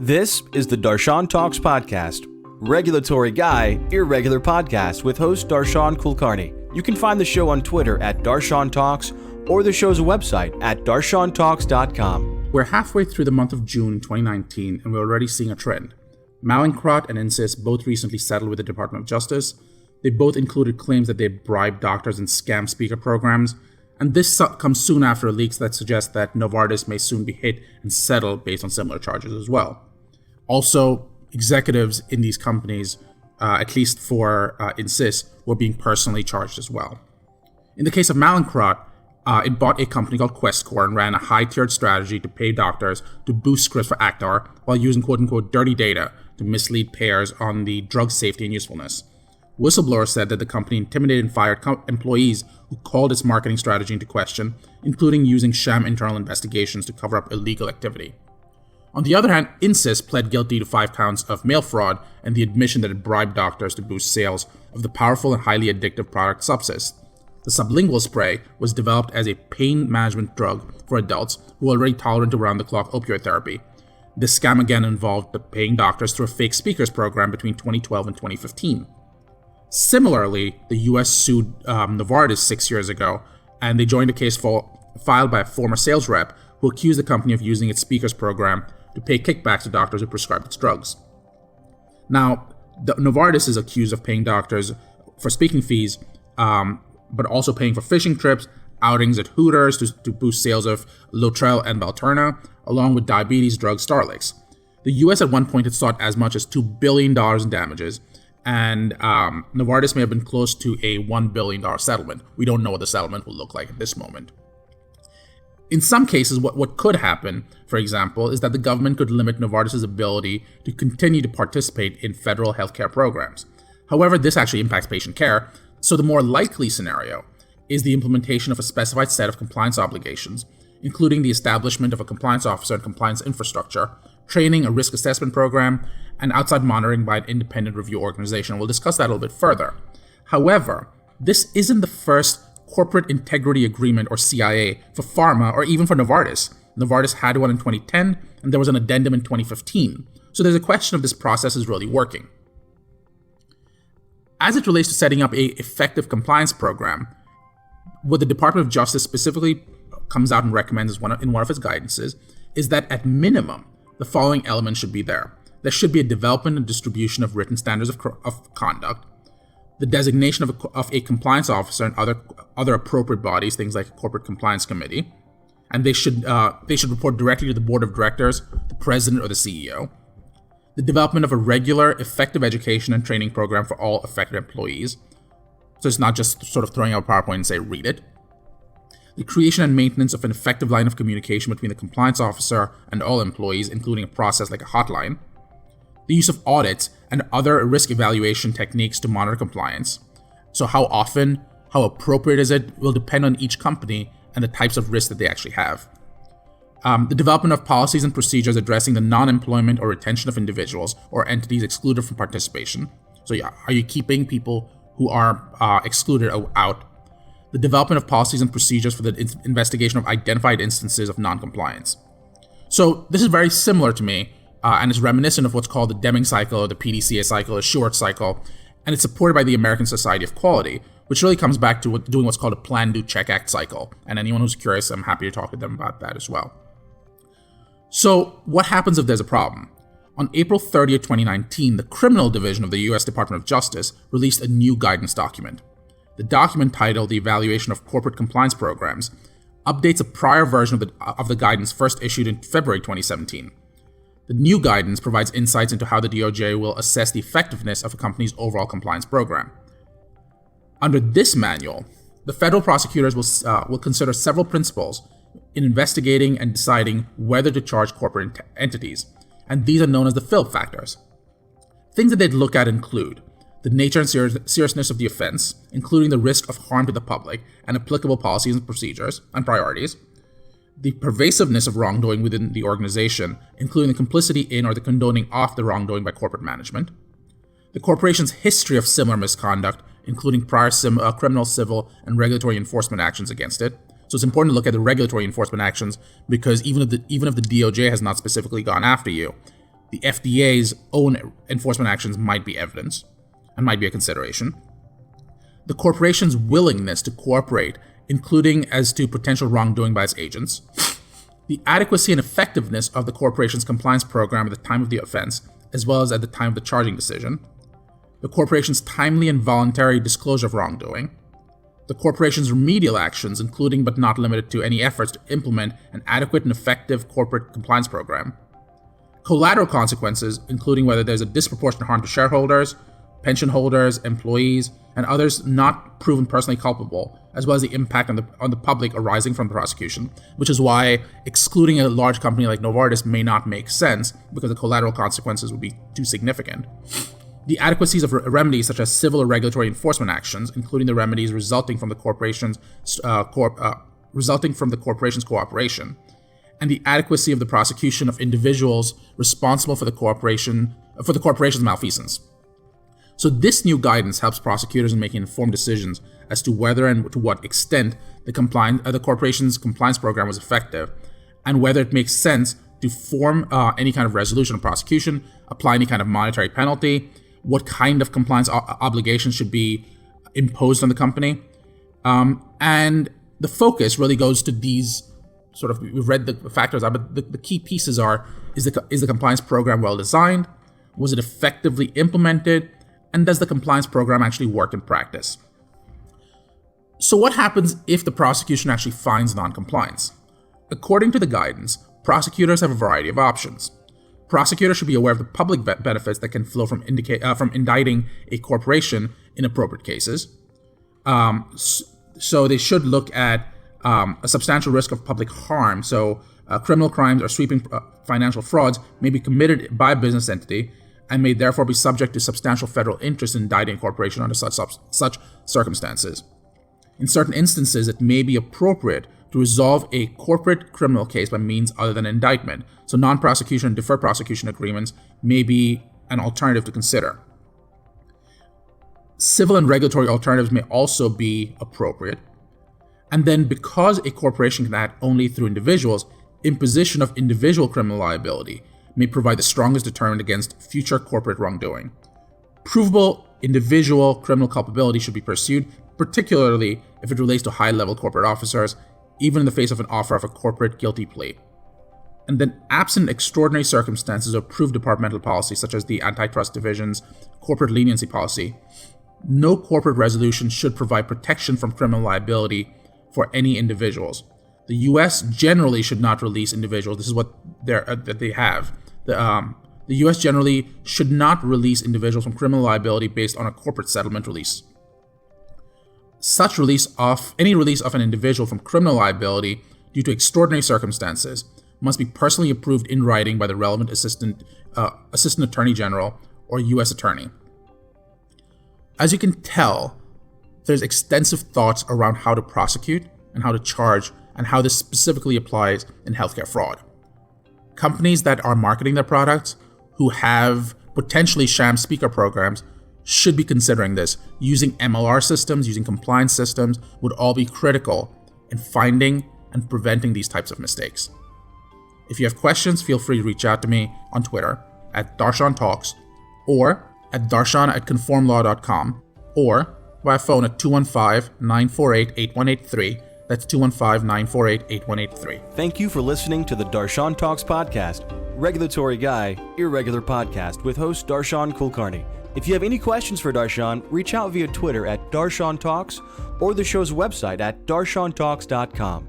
This is the Darshan Talks podcast. Regulatory guy, irregular podcast with host Darshan Kulkarni. You can find the show on Twitter at Darshan Talks or the show's website at darshantalks.com. We're halfway through the month of June 2019 and we're already seeing a trend. Mallinckrodt and Insys both recently settled with the Department of Justice. They both included claims that they bribed doctors in scam speaker programs. And this comes soon after leaks that suggest that Novartis may soon be hit and settle based on similar charges as well. Also, executives in these companies, at least for Insys, were being personally charged as well. In the case of Mallinckrodt, it bought a company called Questcor and ran a high-tiered strategy to pay doctors to boost scripts for Actar while using quote-unquote dirty data to mislead payers on the drug safety and usefulness. Whistleblowers said that the company intimidated and fired employees who called its marketing strategy into question, including using sham internal investigations to cover up illegal activity. On the other hand, Insys pled guilty to 5 counts of mail fraud and the admission that it bribed doctors to boost sales of the powerful and highly addictive product Subsys. The sublingual spray was developed as a pain management drug for adults who are already tolerant to round-the-clock opioid therapy. This scam again involved paying doctors through a fake speakers program between 2012 and 2015. Similarly, the US sued Novartis 6 years ago, and they joined a case filed by a former sales rep who accused the company of using its speakers program to pay kickbacks to doctors who prescribed its drugs. Now, Novartis is accused of paying doctors for speaking fees, but also paying for fishing trips, outings at Hooters to boost sales of Lotrel and Belterna, along with diabetes drug Starlix. The US at one point had sought as much as $2 billion in damages, and Novartis may have been close to a $1 billion settlement. We don't know what the settlement will look like at this moment. In some cases, what could happen, for example, is that the government could limit Novartis' ability to continue to participate in federal healthcare programs. However, this actually impacts patient care, so the more likely scenario is the implementation of a specified set of compliance obligations, including the establishment of a compliance officer and compliance infrastructure, training, a risk assessment program, and outside monitoring by an independent review organization. We'll discuss that a little bit further. However, this isn't the first corporate integrity agreement, or CIA, for pharma or even for Novartis. Novartis had one in 2010, and there was an addendum in 2015. So there's a question of this process is really working. As it relates to setting up an effective compliance program, what the Department of Justice specifically comes out and recommends in one of its guidances is that at minimum, the following elements should be there. There should be a development and distribution of written standards of conduct, the designation of a compliance officer and other appropriate bodies, things like a corporate compliance committee, and they should report directly to the board of directors, the president, or the CEO. The development of a regular, effective education and training program for all affected employees. So it's not just sort of throwing out a PowerPoint and say, read it. The creation and maintenance of an effective line of communication between the compliance officer and all employees, including a process like a hotline. The use of audits and other risk evaluation techniques to monitor compliance. So how often, how appropriate is it, will depend on each company and the types of risks that they actually have. The development of policies and procedures addressing the non-employment or retention of individuals or entities excluded from participation. So are you keeping people who are excluded out? The development of policies and procedures for the investigation of identified instances of non-compliance. So this is very similar to me, and it's reminiscent of what's called the Deming cycle, or the PDCA cycle, or Shewhart cycle, and it's supported by the American Society of Quality, which really comes back to doing what's called a Plan, Do, Check, Act cycle. And anyone who's curious, I'm happy to talk to them about that as well. So what happens if there's a problem? On April 30th, 2019, the Criminal Division of the U.S. Department of Justice released a new guidance document. The document, titled The Evaluation of Corporate Compliance Programs, updates a prior version of the guidance first issued in February 2017. The new guidance provides insights into how the DOJ will assess the effectiveness of a company's overall compliance program. Under this manual, the federal prosecutors will consider several principles in investigating and deciding whether to charge corporate entities, and these are known as the FILB factors. Things that they'd look at include the nature and seriousness of the offense, including the risk of harm to the public and applicable policies and procedures and priorities, the pervasiveness of wrongdoing within the organization, including the complicity in or the condoning of the wrongdoing by corporate management, the corporation's history of similar misconduct, including prior criminal, civil, and regulatory enforcement actions against it. So it's important to look at the regulatory enforcement actions because even if the DOJ has not specifically gone after you, the FDA's own enforcement actions might be evidence and might be a consideration. The corporation's willingness to cooperate, including as to potential wrongdoing by its agents. The adequacy and effectiveness of the corporation's compliance program at the time of the offense, as well as at the time of the charging decision. The corporation's timely and voluntary disclosure of wrongdoing. The corporation's remedial actions, including but not limited to any efforts to implement an adequate and effective corporate compliance program. Collateral consequences, including whether there's a disproportionate harm to shareholders, pension holders, employees, and others not proven personally culpable, as well as the impact on the public arising from the prosecution, which is why excluding a large company like Novartis may not make sense, because the collateral consequences would be too significant. The adequacies of remedies such as civil or regulatory enforcement actions, including the remedies resulting from the corporation's cooperation, and the adequacy of the prosecution of individuals responsible for the corporation's malfeasance. So this new guidance helps prosecutors in making informed decisions as to whether and to what extent the corporation's compliance program was effective, and whether it makes sense to form any kind of resolution of prosecution, apply any kind of monetary penalty, what kind of compliance obligations should be imposed on the company. And the focus really goes to these sort of, we've read the factors, but the key pieces are, is the compliance program well designed? Was it effectively implemented? And does the compliance program actually work in practice? So what happens if the prosecution actually finds non-compliance? According to the guidance, prosecutors have a variety of options. Prosecutors should be aware of the public benefits that can flow from indicting a corporation in appropriate cases. So they should look at a substantial risk of public harm. So criminal crimes or sweeping financial frauds may be committed by a business entity and may therefore be subject to substantial federal interest in indicting a corporation under such circumstances. In certain instances, it may be appropriate to resolve a corporate criminal case by means other than indictment. So non-prosecution and deferred prosecution agreements may be an alternative to consider. Civil and regulatory alternatives may also be appropriate. And then, because a corporation can act only through individuals, imposition of individual criminal liability may provide the strongest deterrent against future corporate wrongdoing. Provable individual criminal culpability should be pursued, particularly if it relates to high-level corporate officers, even in the face of an offer of a corporate guilty plea. And then, absent extraordinary circumstances or approved departmental policy, such as the Antitrust Division's corporate leniency policy, no corporate resolution should provide protection from criminal liability for any individuals. The U.S. generally should not release individuals. This is what they have. The U.S. generally should not release individuals from criminal liability based on a corporate settlement release. Any release of an individual from criminal liability due to extraordinary circumstances must be personally approved in writing by the relevant assistant attorney general or U.S. attorney. As you can tell, there's extensive thoughts around how to prosecute and how to charge and how this specifically applies in healthcare fraud. Companies that are marketing their products who have potentially sham speaker programs should be considering this. Using MLR systems, using compliance systems would all be critical in finding and preventing these types of mistakes. If you have questions, feel free to reach out to me on Twitter at Darshan Talks or at darshan@conformlaw.com or by phone at 215-948-8183. That's 215-948-8183. Thank you for listening to the Darshan Talks podcast, Regulatory Guy, Irregular Podcast with host Darshan Kulkarni. If you have any questions for Darshan, reach out via Twitter at Darshan Talks or the show's website at darshantalks.com.